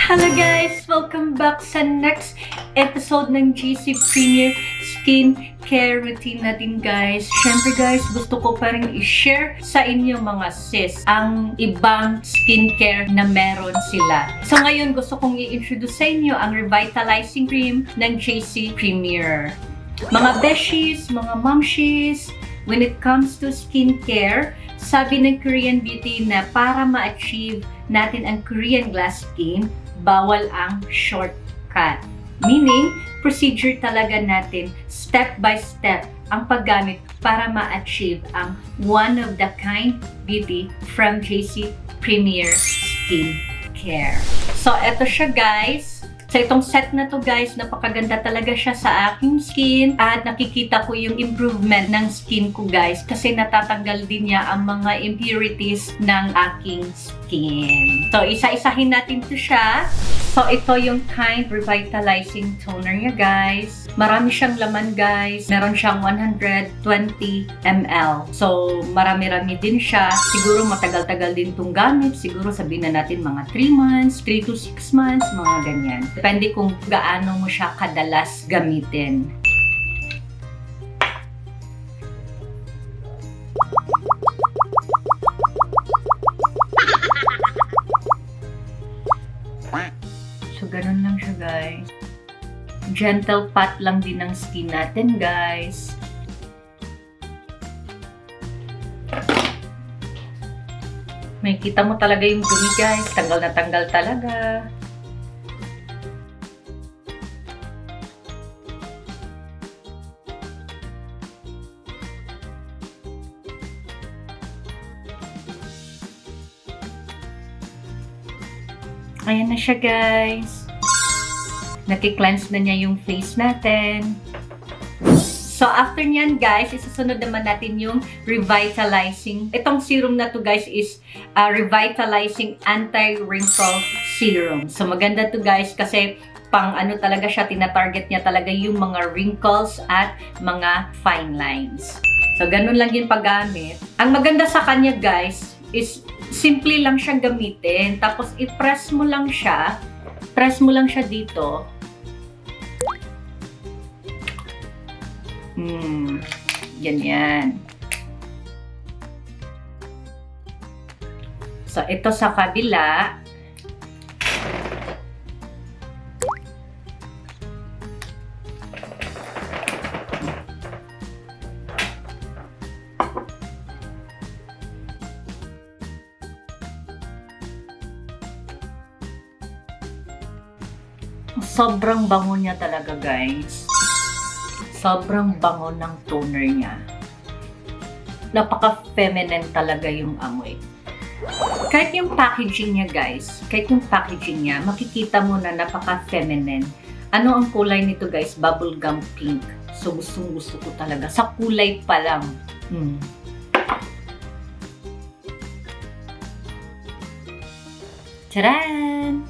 Hello guys! Welcome back sa next episode ng GC Premier Skin Care Routine natin guys. Siyempre guys, gusto ko pa rin i-share sa inyo mga sis ang ibang skincare na meron sila. So ngayon gusto kong i-introduce sa inyo ang Revitalizing Cream ng GC Premier. Mga beshies, mga momshies, when it comes to skincare, sabi ng Korean Beauty na para ma-achieve natin ang Korean glass skin, bawal ang shortcut. Meaning, procedure talaga natin, step by step, ang paggamit para ma-achieve ang one-of-the-kind beauty from JC Premier Skin Care. So, eto siya guys. So, itong set na to guys, napakaganda talaga siya sa aking skin at nakikita ko yung improvement ng skin ko guys kasi natatanggal din niya ang mga impurities ng aking skin. So, isa-isahin natin to siya. So, ito yung Kind Revitalizing Toner niya guys. Marami siyang laman guys. Meron siyang 120 ml. So, marami-rami din siya. Siguro matagal-tagal din itong gamit. Siguro sabihin na natin mga 3 months, 3 to 6 months, mga ganyan. Depende kung gaano mo siya kadalas gamitin. So, ganun lang siya guys. Gentle pat lang din ng skin natin guys. May kita mo talaga yung dumi guys. Tanggal na tanggal talaga. Ayan na siya guys. Naki-cleanse na niya yung face natin. So after nyan guys, isusunod naman natin yung Revitalizing. Itong serum na to guys is Revitalizing Anti-Wrinkle Serum. So maganda to guys kasi pang ano talaga siya, tina-target niya talaga yung mga wrinkles at mga fine lines. So ganun lang yung paggamit. Ang maganda sa kanya guys is simple lang siyang gamitin. Tapos i-press mo lang siya. Press mo lang siya dito. Ganyan. So, ito sa kabila. Sobrang bango niya talaga guys. Sobrang bango ng toner niya. Napaka-feminine talaga yung amoy. Kahit yung packaging niya guys, makikita mo na napaka-feminine. Ano ang kulay nito guys? Bubblegum pink. So gustong-gusto ko talaga. Sa kulay pa lang. Tcharan!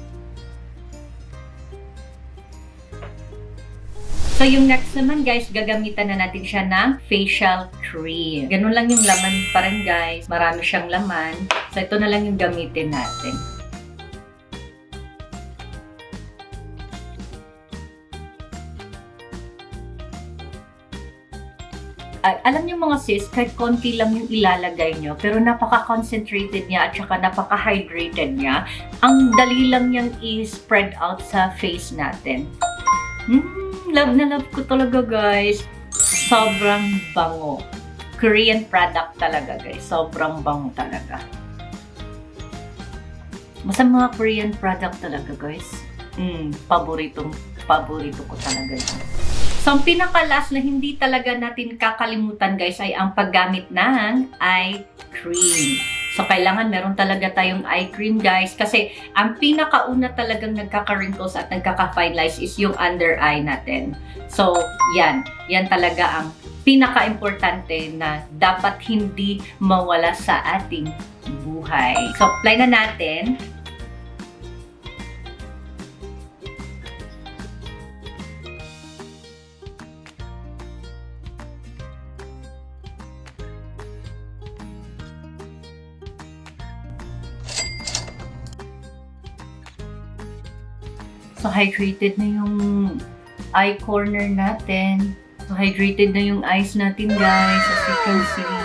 So, yung next naman guys, gagamitan na natin siya ng facial cream. Ganun lang yung laman pa rin guys. Marami siyang laman. So, ito na lang yung gamitin natin. Alam niyo mga sis, kahit konti lang yung ilalagay nyo, pero napaka-concentrated niya at saka napaka-hydrated niya. Ang dali lang niyang i-spread out sa face natin. Love na love ko talaga guys. Sobrang bango. Korean product talaga guys. Sobrang bango talaga. Basta mga Korean product talaga guys. Paborito ko talaga yun. So, ang pinaka-last na hindi talaga natin kakalimutan guys ay ang paggamit ng eye cream. So, kailangan meron talaga tayong eye cream guys kasi ang pinakauna talagang nagkaka-wrinkles at nagkaka-fine lines is yung under eye natin. So, yan. Yan talaga ang pinaka-importante na dapat hindi mawala sa ating buhay. So, apply na natin. So, hydrated na yung eye corner natin. So, hydrated na yung eyes natin, guys, as you can see.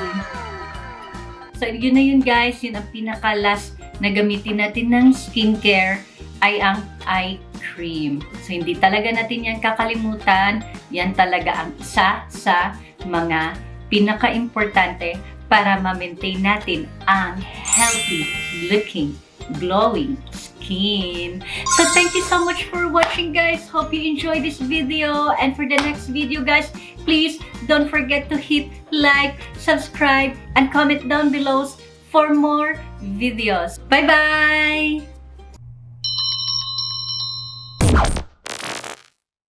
So, yun na yun, guys. Yun ang pinaka-last na gamitin natin ng skincare ay ang eye cream. So, hindi talaga natin yan kakalimutan. Yan talaga ang isa sa mga pinaka-importante para ma-maintain natin ang healthy looking, glowing skin. So, thank you so much for watching, guys. Hope you enjoyed this video. And for the next video, guys, please don't forget to hit like, subscribe, and comment down below for more videos. Bye-bye!